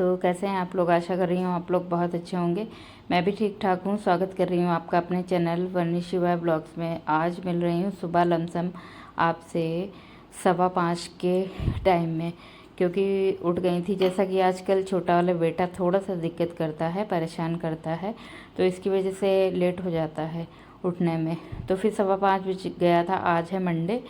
दोस्तों, कैसे हैं आप लोग। आशा कर रही हूँ आप लोग बहुत अच्छे होंगे। मैं भी ठीक ठाक हूँ। स्वागत कर रही हूँ आपका अपने चैनल वर्णी शिवाय ब्लॉग्स में। आज मिल रही हूँ सुबह लमसम आपसे 5:15 के टाइम में, क्योंकि उठ गई थी। जैसा कि आजकल छोटा वाला बेटा थोड़ा सा दिक्कत करता है, परेशान करता है, तो इसकी वजह से लेट हो जाता है उठने में। तो फिर 5:15 बज गया था। आज है मंडे,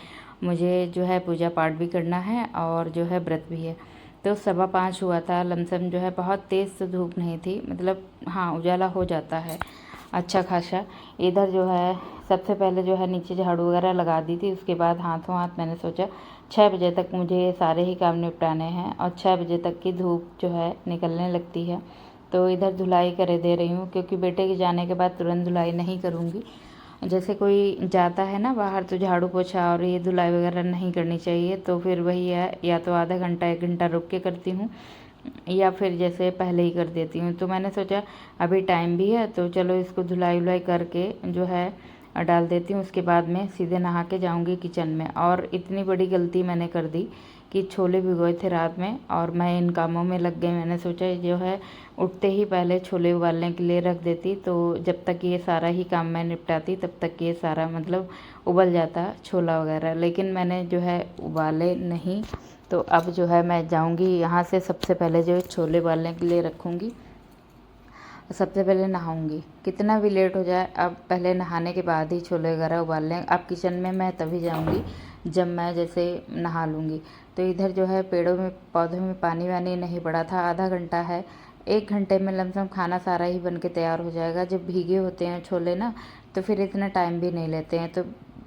मुझे जो है पूजा पाठ भी करना है और जो है व्रत भी है। तो 5:15 हुआ था लमसम। जो है बहुत तेज़ तो धूप नहीं थी, मतलब हाँ उजाला हो जाता है अच्छा खासा। इधर जो है सबसे पहले जो है नीचे झाड़ू वगैरह लगा दी थी। उसके बाद हाथों हाथ मैंने सोचा 6 बजे तक मुझे ये सारे ही काम निपटाने हैं और 6 बजे तक की धूप जो है निकलने लगती है। तो इधर धुलाई करे दे रही हूँ, क्योंकि बेटे के जाने के बाद तुरंत धुलाई नहीं करूँगी। जैसे कोई जाता है ना बाहर तो झाड़ू पोछा और ये धुलाई वगैरह नहीं करनी चाहिए। तो फिर वही है, या तो आधा घंटा 1 घंटा रुक के करती हूँ या फिर जैसे पहले ही कर देती हूँ। तो मैंने सोचा अभी टाइम भी है तो चलो इसको धुलाई वुलाई करके जो है डाल देती हूँ। उसके बाद में सीधे नहा के जाऊँगी किचन में। और इतनी बड़ी गलती मैंने कर दी कि छोले भिगोए थे रात में और मैं इन कामों में लग गई। मैंने सोचा जो है उठते ही पहले छोले उबालने के लिए रख देती, तो जब तक ये सारा ही काम मैं निपटाती तब तक ये सारा मतलब उबल जाता छोला वगैरह। लेकिन मैंने जो है उबाले नहीं। तो अब जो है मैं जाऊंगी यहाँ से, सबसे पहले जो छोले उबालने के लिए रखूँगी। सबसे पहले नहाऊंगी, कितना भी लेट हो जाए अब पहले नहाने के बाद ही छोले वगैरह उबाल लें। अब किचन में मैं तभी जाऊंगी जब मैं जैसे नहा लूँगी। तो इधर जो है पेड़ों में पौधों में पानी वानी नहीं पड़ा था। आधा घंटा है, 1 घंटे में लमसम खाना सारा ही बन के तैयार हो जाएगा। जब भीगे होते हैं छोले ना तो फिर इतना टाइम भी नहीं लेते हैं। तो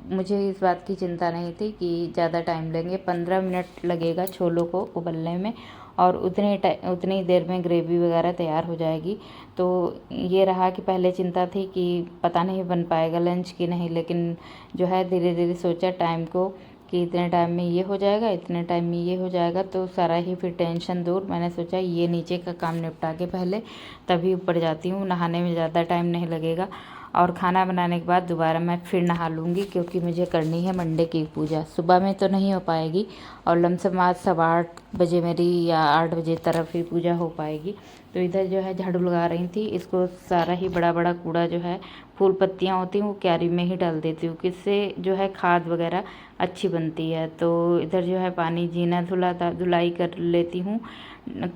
मुझे इस बात की चिंता नहीं थी कि ज़्यादा टाइम लेंगे। 15 मिनट लगेगा छोलों को उबलने में और उतनी देर में ग्रेवी वगैरह तैयार हो जाएगी। तो ये रहा कि पहले चिंता थी कि पता नहीं बन पाएगा लंच की नहीं, लेकिन जो है धीरे धीरे सोचा टाइम को कि इतने टाइम में ये हो जाएगा, इतने टाइम में ये हो जाएगा। तो सारा ही फिर टेंशन दूर। मैंने सोचा ये नीचे का काम निपटा के पहले तभी ऊपर जाती हूँ, नहाने में ज़्यादा टाइम नहीं लगेगा। और खाना बनाने के बाद दोबारा मैं फिर नहा लूँगी, क्योंकि मुझे करनी है मंडे की पूजा। सुबह में तो नहीं हो पाएगी और लमसम आज 8:15 बजे मेरी या 8 बजे तरफ ही पूजा हो पाएगी। तो इधर जो है झाड़ू लगा रही थी, इसको सारा ही बड़ा बड़ा कूड़ा जो है फूल पत्तियाँ होती हैं वो क्यारी में ही डाल देती हूँ, किससे जो है खाद वगैरह अच्छी बनती है। तो इधर जो है पानी जीना धुलाई कर लेती हूँ।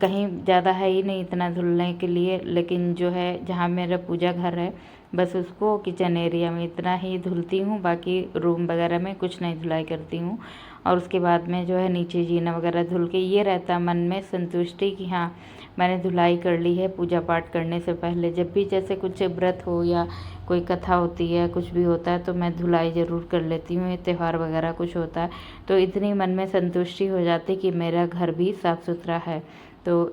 कहीं ज़्यादा है ही नहीं इतना धुलने के लिए, लेकिन जो है जहाँ मेरा पूजा घर है बस उसको किचन एरिया में इतना ही धुलती हूँ, बाकी रूम वगैरह में कुछ नहीं धुलाई करती हूँ। और उसके बाद में जो है नीचे जीना वगैरह धुल के ये रहता मन में संतुष्टि कि हाँ मैंने धुलाई कर ली है। पूजा पाठ करने से पहले जब भी जैसे कुछ व्रत हो या कोई कथा होती है, कुछ भी होता है तो मैं धुलाई ज़रूर कर लेती हूँ। ये त्यौहार वगैरह कुछ होता है तो इतनी मन में संतुष्टि हो जाती कि मेरा घर भी साफ़ सुथरा है। तो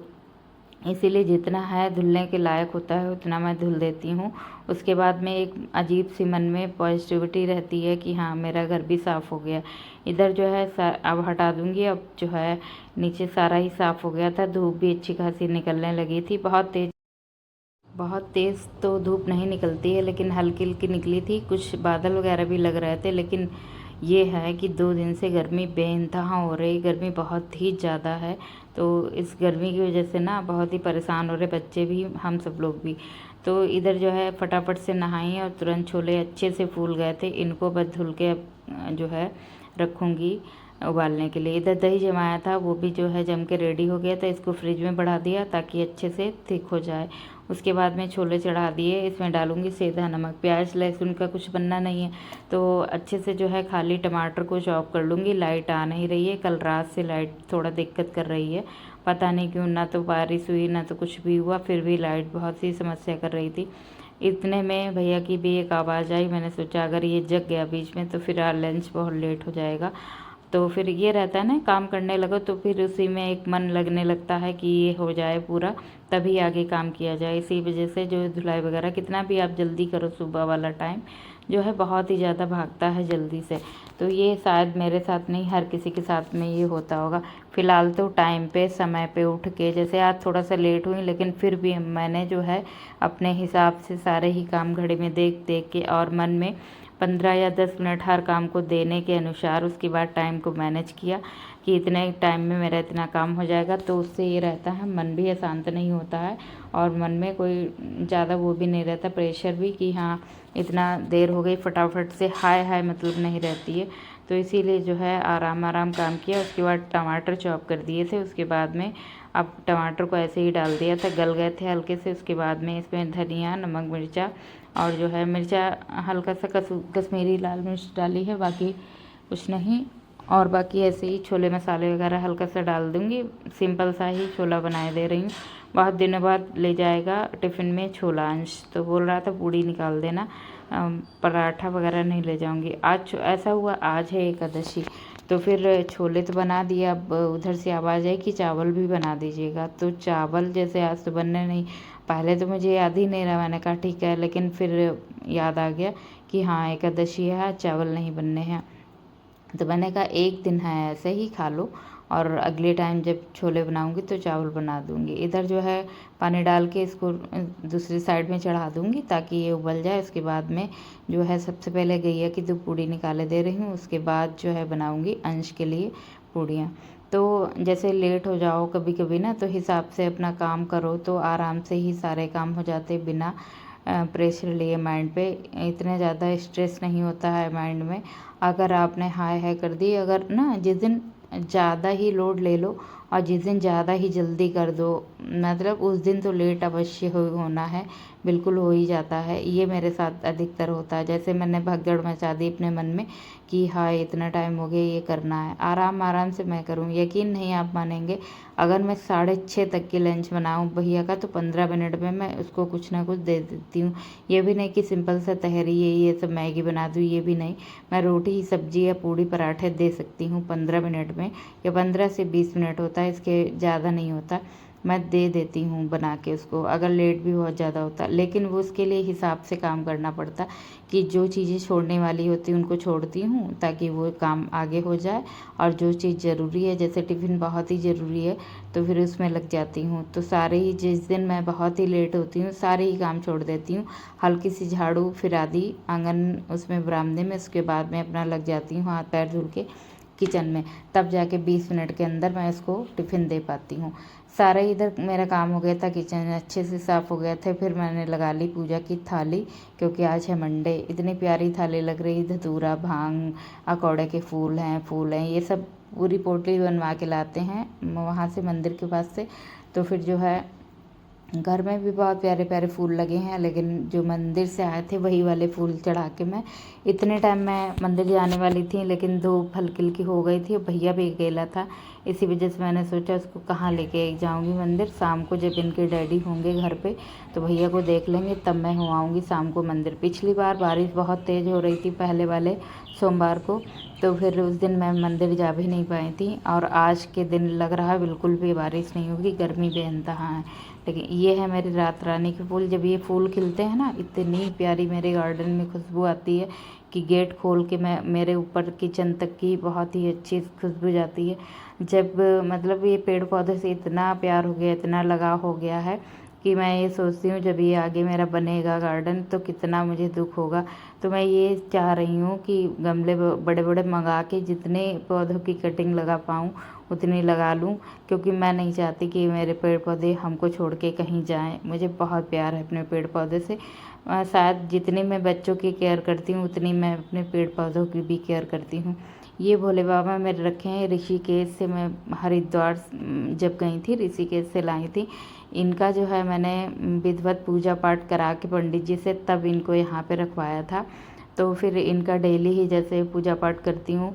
इसीलिए जितना है धुलने के लायक होता है उतना मैं धुल देती हूँ। उसके बाद में एक अजीब सी मन में पॉजिटिविटी रहती है कि हाँ मेरा घर भी साफ़ हो गया। इधर जो है अब हटा दूँगी। अब जो है नीचे सारा ही साफ़ हो गया था। धूप भी अच्छी खासी निकलने लगी थी। बहुत तेज़ तो धूप नहीं निकलती है, लेकिन हल्की हल्की निकली थी। कुछ बादल वगैरह भी लग रहे थे। लेकिन ये है कि 2 दिन से गर्मी बेइंतहा हो रही, गर्मी बहुत ही ज़्यादा है। तो इस गर्मी की वजह से ना बहुत ही परेशान हो रहे बच्चे भी, हम सब लोग भी। तो इधर जो है फटाफट से नहाई और तुरंत छोले अच्छे से फूल गए थे। इनको बस धुल के अब जो है रखूँगी उबालने के लिए। इधर दही जमाया था वो भी जो है जम के रेडी हो गया था। इसको फ्रिज में बढ़ा दिया ताकि अच्छे से थिक हो जाए। उसके बाद में छोले चढ़ा दिए। इसमें डालूँगी सेंधा नमक। प्याज लहसुन का कुछ बनना नहीं है, तो अच्छे से जो है खाली टमाटर को चॉप कर लूँगी। लाइट आ नहीं रही है, कल रात से लाइट थोड़ा दिक्कत कर रही है, पता नहीं क्यों। ना तो बारिश हुई ना तो कुछ भी हुआ, फिर भी लाइट बहुत सी समस्या कर रही थी। इतने में भैया की भी एक आवाज़ आई। मैंने सोचा अगर ये जग गया बीच में तो फिर लंच बहुत लेट हो जाएगा। तो फिर ये रहता है ना काम करने लगो तो फिर उसी में एक मन लगने लगता है कि ये हो जाए पूरा तभी आगे काम किया जाए। इसी वजह से जो धुलाई वगैरह कितना भी आप जल्दी करो, सुबह वाला टाइम जो है बहुत ही ज़्यादा भागता है जल्दी से। तो ये शायद मेरे साथ नहीं हर किसी के साथ में ये होता होगा। फ़िलहाल तो टाइम पे समय पे उठ के, जैसे आज थोड़ा सा लेट हुई लेकिन फिर भी मैंने जो है अपने हिसाब से सारे ही काम घड़ी में देख देख के और मन में 15 या 10 मिनट हर काम को देने के अनुसार उसके बाद टाइम को मैनेज किया कि इतने टाइम में मेरा इतना काम हो जाएगा, तो उससे ये रहता है मन भी अशांत नहीं होता है और मन में कोई ज़्यादा वो भी नहीं रहता, प्रेशर भी कि हाँ इतना देर हो गई, फटाफट से हाय हाय मतलब नहीं रहती है। तो इसीलिए जो है आराम आराम काम किया। उसके बाद टमाटर चॉप कर दिए थे, उसके बाद में अब टमाटर को ऐसे ही डाल दिया था, गल गए थे हल्के से। उसके बाद में इसमें धनिया, नमक, मिर्चा और जो है मिर्चा हल्का सा कश्मीरी लाल मिर्च डाली है, बाकी कुछ नहीं। और बाकी ऐसे ही छोले मसाले वगैरह हल्का सा डाल दूँगी। सिंपल सा ही छोला बनाए दे रही हूँ। बहुत दिनों बाद ले जाएगा टिफ़िन में छोला अंश, तो बोल रहा था पूड़ी निकाल देना, पराठा वगैरह नहीं ले जाऊँगी। आज ऐसा हुआ, आज है एकादशी, तो फिर छोले तो बना दिए। अब उधर से आवाज़ आई कि चावल भी बना दीजिएगा, तो चावल जैसे आज तो बनने नहीं, पहले तो मुझे याद ही नहीं रहा, मैंने कहा ठीक है, लेकिन फिर याद आ गया कि हाँ एकादशी है, चावल नहीं बनने हैं। तो मैंने कहा एक दिन है ऐसे ही खा लो, और अगले टाइम जब छोले बनाऊंगी तो चावल बना दूंगी। इधर जो है पानी डाल के इसको दूसरी साइड में चढ़ा दूंगी ताकि ये उबल जाए। उसके बाद में जो है सबसे पहले गैया की 2 पूड़ी निकाले दे रही हूँ, उसके बाद जो है बनाऊंगी अंश के लिए पूड़ियाँ। तो जैसे लेट हो जाओ कभी कभी ना, तो हिसाब से अपना काम करो तो आराम से ही सारे काम हो जाते, बिना प्रेशर लिए माइंड पे। इतने ज़्यादा स्ट्रेस नहीं होता है माइंड में। अगर आपने हाय हाय कर दी, अगर ना जिस दिन ज़्यादा ही लोड ले लो और जिस दिन ज़्यादा ही जल्दी कर दो, मतलब उस दिन तो लेट अवश्य होना है, बिल्कुल हो ही जाता है। ये मेरे साथ अधिकतर होता है। जैसे मैंने भगदड़ मचा दी अपने मन में कि हाँ इतना टाइम हो गया, ये करना है, आराम आराम से मैं करूँ। यकीन नहीं आप मानेंगे, अगर मैं 6:30 तक की लंच बनाऊँ भैया का, तो 15 मिनट में मैं उसको कुछ ना कुछ दे देती हूँ। ये भी नहीं कि सिंपल सा तहरी है, ये सब मैगी बना दूँ, ये भी नहीं। मैं रोटी सब्जी या पूड़ी पराठे दे सकती हूँ 15 मिनट में, या 15 से 20 मिनट होता है, इसके ज़्यादा नहीं होता। मैं दे देती हूँ बना के उसको, अगर लेट भी बहुत ज़्यादा होता, लेकिन वो उसके लिए हिसाब से काम करना पड़ता कि जो चीज़ें छोड़ने वाली होती उनको छोड़ती हूँ ताकि वो काम आगे हो जाए, और जो चीज़ ज़रूरी है, जैसे टिफ़िन बहुत ही ज़रूरी है, तो फिर उसमें लग जाती हूँ। तो सारे ही जिस दिन मैं बहुत ही लेट होती हूँ सारे ही काम छोड़ देती हूँ, हल्की सी झाड़ू फिर आदि आंगन उसमें बरामदे में, उसके बाद में अपना लग जाती हूँ हाथ पैर धुल के किचन में, तब जाके 20 मिनट के अंदर मैं इसको टिफ़िन दे पाती हूँ। सारा इधर मेरा काम हो गया था, किचन अच्छे से साफ़ हो गया था। फिर मैंने लगा ली पूजा की थाली, क्योंकि आज है मंडे। इतनी प्यारी थाली लग रही, धतूरा, भांग, अकौड़े के फूल हैं, ये सब पूरी पोटली बनवा के लाते हैं वहाँ से मंदिर के पास से। तो फिर जो है घर में भी बहुत प्यारे प्यारे फूल लगे हैं, लेकिन जो मंदिर से आए थे वही वाले फूल चढ़ा के मैं इतने टाइम मैं मंदिर जाने वाली थी, लेकिन धूप हल्की हल्की हो गई थी। भैया भी अकेला था, इसी वजह से मैंने सोचा उसको कहाँ लेके जाऊंगी मंदिर। शाम को जब इनके डैडी होंगे घर पे तो भैया को देख लेंगे, तब मैं हो आऊँगी शाम को मंदिर। पिछली बार बारिश बहुत तेज़ हो रही थी पहले वाले सोमवार को, तो फिर उस दिन मैं मंदिर जा भी नहीं पाई थी। और आज के दिन लग रहा है बिल्कुल भी बारिश नहीं होगी, गर्मी बेइंतहा है। लेकिन ये है मेरी रात रानी के फूल। जब ये फूल खिलते हैं ना, इतनी प्यारी मेरे गार्डन में खुशबू आती है कि गेट खोल के मैं मेरे ऊपर किचन तक की बहुत ही अच्छी खुशबू जाती है। जब मतलब ये पेड़ पौधे से इतना प्यार हो गया, इतना लगाव हो गया है कि मैं ये सोचती हूँ जब ये आगे मेरा बनेगा गार्डन तो कितना मुझे दुख होगा। तो मैं ये चाह रही हूँ कि गमले बड़े बड़े मंगा के जितने पौधों की कटिंग लगा पाऊँ उतनी लगा लूँ, क्योंकि मैं नहीं चाहती कि मेरे पेड़ पौधे हमको छोड़ के कहीं जाएं। मुझे बहुत प्यार है अपने पेड़ पौधे से। शायद जितनी मैं बच्चों की केयर करती हूँ उतनी मैं अपने पेड़ पौधों की भी केयर करती हूँ। ये भोले बाबा मेरे रखे हैं ऋषिकेश से, मैं हरिद्वार जब गई थी ऋषिकेश से लाई थी। इनका जो है मैंने विधिवत पूजा पाठ करा के पंडित जी से तब इनको यहाँ पे रखवाया था। तो फिर इनका डेली ही जैसे पूजा पाठ करती हूँ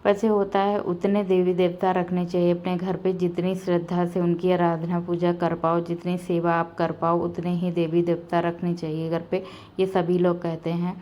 वैसे होता है। उतने देवी देवता रखने चाहिए अपने घर पे, जितनी श्रद्धा से उनकी आराधना पूजा कर पाओ, जितनी सेवा आप कर पाओ, उतने ही देवी देवता रखने चाहिए घर पे, ये सभी लोग कहते हैं।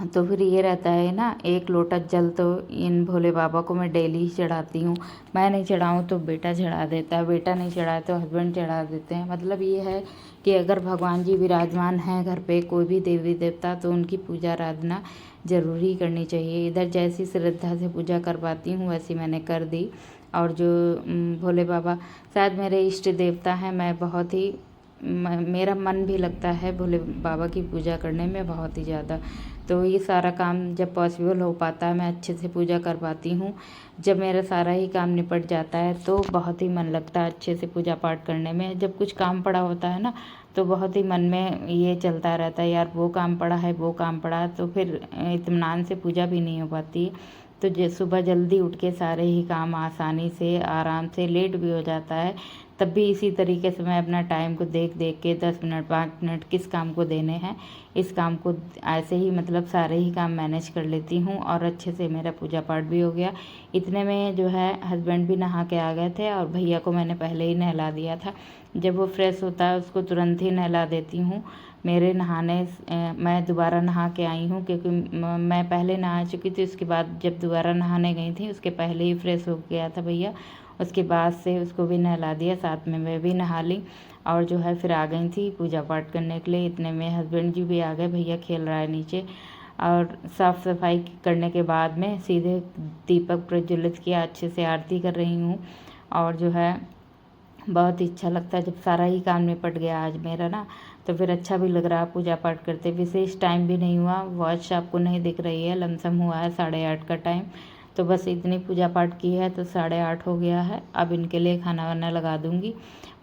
तो फिर ये रहता है ना, 1 लोटा जल तो इन भोले बाबा को मैं डेली ही चढ़ाती हूँ। मैं नहीं चढ़ाऊँ तो बेटा चढ़ा देता है, बेटा नहीं चढ़ाए तो हस्बैंड चढ़ा देते हैं। मतलब ये है कि अगर भगवान जी विराजमान हैं घर पे, कोई भी देवी देवता, तो उनकी पूजा आराधना ज़रूरी करनी चाहिए। इधर जैसी श्रद्धा से पूजा कर पाती हूँ वैसी मैंने कर दी। और जो भोले बाबा शायद मेरे इष्ट देवता हैं, मैं बहुत ही मेरा मन भी लगता है भोले बाबा की पूजा करने में बहुत ही ज़्यादा। तो ये सारा काम जब पॉसिबल हो पाता है, मैं अच्छे से पूजा कर पाती हूँ। जब मेरा सारा ही काम निपट जाता है तो बहुत ही मन लगता है अच्छे से पूजा पाठ करने में। जब कुछ काम पड़ा होता है ना, तो बहुत ही मन में ये चलता रहता है, यार वो काम पड़ा है, वो काम पड़ा है, तो फिर इत्मीनान से पूजा भी नहीं हो पाती है। तो सुबह जल्दी उठ के सारे ही काम आसानी से, आराम से, लेट भी हो जाता है तब भी इसी तरीके से मैं अपना टाइम को देख देख के 10 मिनट 5 मिनट किस काम को देने हैं, इस काम को ऐसे ही मतलब सारे ही काम मैनेज कर लेती हूँ। और अच्छे से मेरा पूजा पाठ भी हो गया। इतने में जो है हस्बैंड भी नहा के आ गए थे और भैया को मैंने पहले ही नहला दिया था। जब वो फ्रेश होता है उसको तुरंत ही नहला देती हूँ। मेरे नहाने मैं दोबारा नहा के आई हूँ क्योंकि मैं पहले नहा चुकी थी। उसके बाद जब दोबारा नहाने गई थी उसके पहले ही फ्रेश हो गया था भैया। उसके बाद से उसको भी नहला दिया, साथ में मैं भी नहा ली और जो है फिर आ गई थी पूजा पाठ करने के लिए। इतने में हस्बैंड जी भी आ गए, भैया खेल रहा है नीचे। और साफ़ सफाई करने के बाद में सीधे दीपक प्रज्वलित किया, अच्छे से आरती कर रही हूँ। और जो है बहुत ही अच्छा लगता है जब सारा ही काम निपट गया आज मेरा ना, तो फिर अच्छा भी लग रहा पूजा पाठ करते। विशेष टाइम भी नहीं हुआ, वॉच आपको नहीं दिख रही है, लमसम हुआ है 8:30 का टाइम। तो बस इतनी पूजा पाठ की है तो 8:30 हो गया है। अब इनके लिए खाना वाना लगा दूँगी।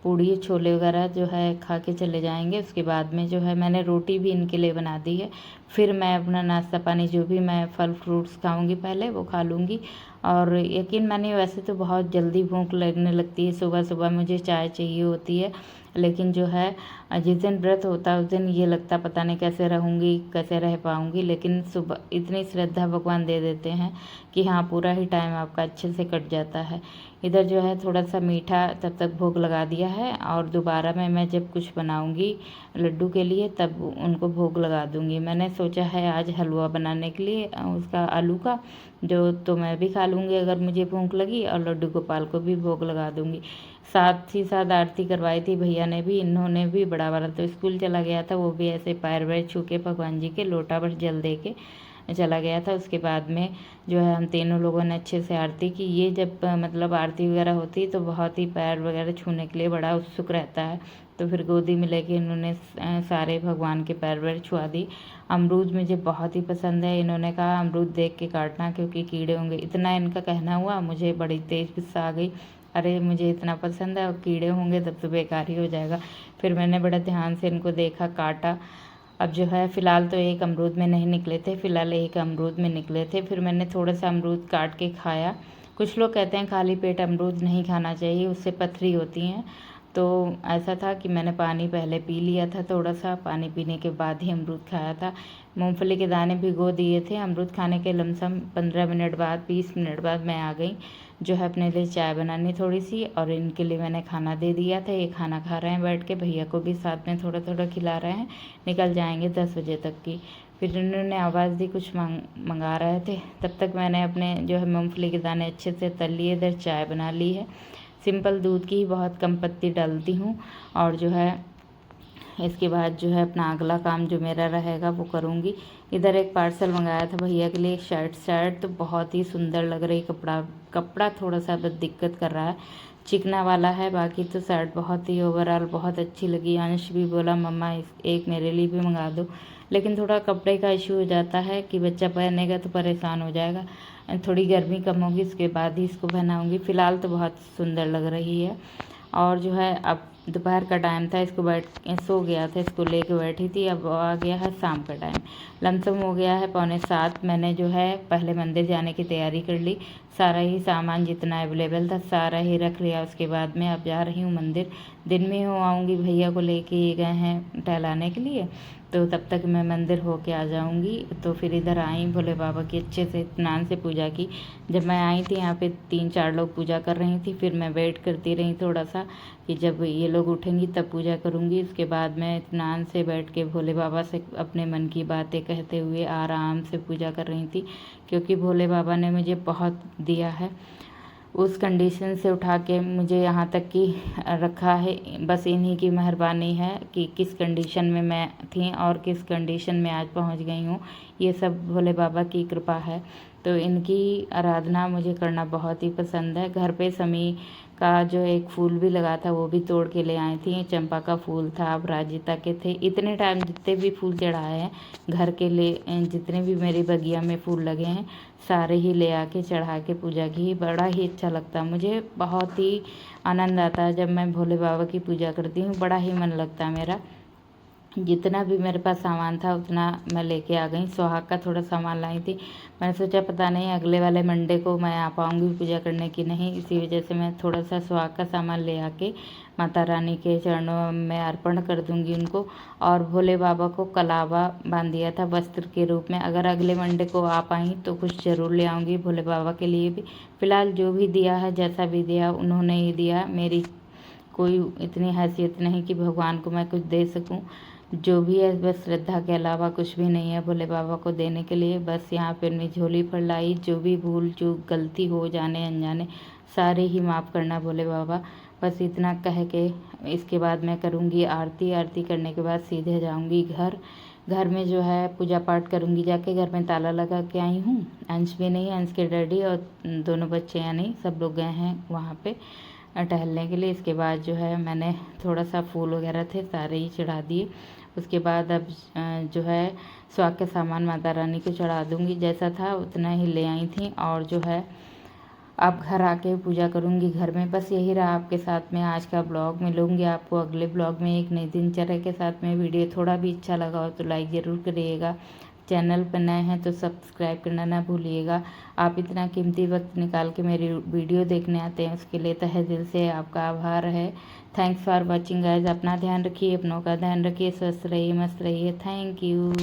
पूड़ी छोले वगैरह जो है खा के चले जाएंगे। उसके बाद में जो है मैंने रोटी भी इनके लिए बना दी है। फिर मैं अपना नाश्ता पानी जो भी मैं फल फ्रूट्स खाऊंगी पहले वो खा लूँगी। और यकीन मानिए वैसे तो बहुत जल्दी भूख लगने लगती है, सुबह सुबह मुझे चाय चाहिए होती है। लेकिन जो है जिस दिन व्रत होता है उस दिन ये लगता पता नहीं कैसे रहूँगी, कैसे रह पाऊँगी। लेकिन सुबह इतनी श्रद्धा भगवान दे देते हैं कि हाँ पूरा ही टाइम आपका अच्छे से कट जाता है। इधर जो है थोड़ा सा मीठा तब तक भोग लगा दिया है और दोबारा में मैं जब कुछ बनाऊंगी लड्डू के लिए तब उनको भोग लगा दूंगी। मैंने सोचा है आज हलवा बनाने के लिए उसका आलू का, जो तो मैं भी खा लूँगी अगर मुझे भूख लगी, और लड्डू गोपाल को भी भोग लगा दूंगी। साथ ही साथ आरती करवाई थी भैया ने भी, इन्होंने भी। बड़ा वाला तो स्कूल चला गया था, वो भी ऐसे पैर वैर छू के भगवान जी के लोटा भर जल दे के चला गया था। उसके बाद में जो है हम तीनों लोगों ने अच्छे से आरती की। ये जब मतलब आरती वगैरह होती है तो बहुत ही पैर वगैरह छूने के लिए बड़ा उत्सुक रहता है। तो फिर गोदी में लेके इन्होंने सारे भगवान के पैर वैर छुआ दी। अमरूद मुझे बहुत ही पसंद है। इन्होंने कहा अमरूद देख के काटना क्योंकि कीड़े होंगे, इतना इनका कहना हुआ। मुझे बड़ी तेज़ गुस्सा आ गई, अरे मुझे इतना पसंद है और कीड़े होंगे तब तो बेकार ही हो जाएगा। फिर मैंने बड़ा ध्यान से इनको देखा, काटा। अब जो है फ़िलहाल तो एक अमरूद में नहीं निकले थे, फ़िलहाल एक अमरूद में निकले थे। फिर मैंने थोड़ा सा अमरूद काट के खाया। कुछ लोग कहते हैं खाली पेट अमरूद नहीं खाना चाहिए, उससे पथरी होती हैं। तो ऐसा था कि मैंने पानी पहले पी लिया था, थोड़ा सा पानी पीने के बाद ही अमरूद खाया था। मूंगफली के दाने भिगो दिए थे। अमरूद खाने के लमसम 15 मिनट बाद 20 मिनट बाद मैं आ गई जो है अपने लिए चाय बनानी थोड़ी सी, और इनके लिए मैंने खाना दे दिया था। ये खाना खा रहे हैं बैठ के, भैया को भी साथ में थोड़ा थोड़ा खिला रहे हैं। निकल जाएंगे 10 बजे तक की। फिर इन्होंने आवाज़ दी कुछ मंगा रहे थे, तब तक मैंने अपने जो है मूंगफली के दाने अच्छे से तल लिए, इधर चाय बना ली है। सिंपल दूध की ही बहुत कम पत्ती डालती हूँ। और जो है इसके बाद जो है अपना अगला काम जो मेरा रहेगा वो करूँगी। इधर एक पार्सल मंगाया था भैया के लिए, एक शर्ट तो बहुत ही सुंदर लग रही। कपड़ा थोड़ा सा बस दिक्कत कर रहा है, चिकना वाला है। बाकी तो शर्ट बहुत ही ओवरऑल बहुत अच्छी लगी। अंश भी बोला मम्मा एक मेरे लिए भी मंगा दो, लेकिन थोड़ा कपड़े का इशू हो जाता है कि बच्चा पहनेगा तो परेशान हो जाएगा। थोड़ी गर्मी कम होगी उसके बाद ही इसको पहनाऊँगी। फ़िलहाल तो बहुत सुंदर लग रही है। और जो है अब दोपहर का टाइम था, इसको सो गया था, इसको लेके बैठी थी। अब आ गया है शाम का टाइम, लमसम हो गया है 6:45। मैंने जो है पहले मंदिर जाने की तैयारी कर ली। सारा ही सामान जितना अवेलेबल था सारा ही रख लिया। उसके बाद मैं अब जा रही हूँ मंदिर। दिन में हो आऊँगी, भैया को लेके गए हैं टहलाने के लिए, तो तब तक मैं मंदिर होके आ जाऊँगी। तो फिर इधर आई, भोले बाबा की अच्छे से इत्मीनान से पूजा की। जब मैं आई थी यहाँ पे 3-4 लोग पूजा कर रही थी, फिर मैं वेट करती रही थोड़ा सा कि जब ये लोग उठेंगी तब पूजा करूँगी। उसके बाद मैं इत्मीनान से बैठ के भोले बाबा से अपने मन की बातें कहते हुए आराम से पूजा कर रही थी, क्योंकि भोले बाबा ने मुझे बहुत दिया है। उस कंडीशन से उठा के मुझे यहाँ तक कि रखा है, बस इन्हीं की मेहरबानी है कि किस कंडीशन में मैं थी और किस कंडीशन में आज पहुँच गई हूँ। ये सब भोले बाबा की कृपा है। तो इनकी आराधना मुझे करना बहुत ही पसंद है। घर पे शमी का जो एक फूल भी लगा था वो भी तोड़ के ले आई थी। चंपा का फूल था, अपराजिता के थे। इतने टाइम जितने भी फूल चढ़ाए हैं घर के लिए, जितने भी मेरी बगिया में फूल लगे हैं सारे ही ले आके चढ़ा के पूजा की। बड़ा ही अच्छा लगता है मुझे, बहुत ही आनंद आता है जब मैं भोले बाबा की पूजा करती हूँ। बड़ा ही मन लगता है मेरा। जितना भी मेरे पास सामान था उतना मैं लेके आ गई। सुहाग का थोड़ा सामान लाई थी। मैंने सोचा पता नहीं अगले वाले मंडे को मैं आ पाऊँगी पूजा करने की नहीं, इसी वजह से मैं थोड़ा सा सुहाग का सामान ले आके माता रानी के चरणों में अर्पण कर दूँगी उनको। और भोले बाबा को कलावा बांध दिया था वस्त्र के रूप में। अगर अगले मंडे को आ पाई तो कुछ ज़रूर ले आऊँगी भोले बाबा के लिए भी। फ़िलहाल जो भी दिया है, जैसा भी दिया उन्होंने ही दिया, मेरी कोई इतनी हैसियत नहीं कि भगवान को मैं कुछ दे सकूं। जो भी है बस श्रद्धा के अलावा कुछ भी नहीं है भोले बाबा को देने के लिए। बस यहाँ पे मैं झोली पर लाई, जो भी भूल चूक गलती हो जाने अनजाने सारे ही माफ़ करना भोले बाबा। बस इतना कह के इसके बाद मैं करूँगी आरती। आरती करने के बाद सीधे जाऊँगी घर। घर में जो है पूजा पाठ करूँगी जाके। घर में ताला लगा के आई हूँ। अंश भी नहीं, अंश के डैडी और दोनों बच्चे या नहीं सब लोग गए हैं वहाँ पे टहलने के लिए। इसके बाद जो है मैंने थोड़ा सा फूल वगैरह थे सारे ही चढ़ा दिए। उसके बाद अब जो है सुहाग के सामान माता रानी को चढ़ा दूँगी। जैसा था उतना ही ले आई थी। और जो है अब घर आके पूजा करूँगी घर में। बस यही रहा आपके साथ में आज का ब्लॉग। मिलूँगी आपको अगले ब्लॉग में एक नई दिनचर्या के साथ में। वीडियो थोड़ा भी अच्छा लगा हो तो लाइक ज़रूर करिएगा। चैनल पर नए हैं तो सब्सक्राइब करना ना भूलिएगा। आप इतना कीमती वक्त निकाल के मेरी वीडियो देखने आते हैं उसके लिए तहे दिल से आपका आभार है। Thanks for watching guys. अपना ध्यान रखिए, अपनों का ध्यान रखिए, स्वस्थ रहिए, मस्त रहिए। Thank you.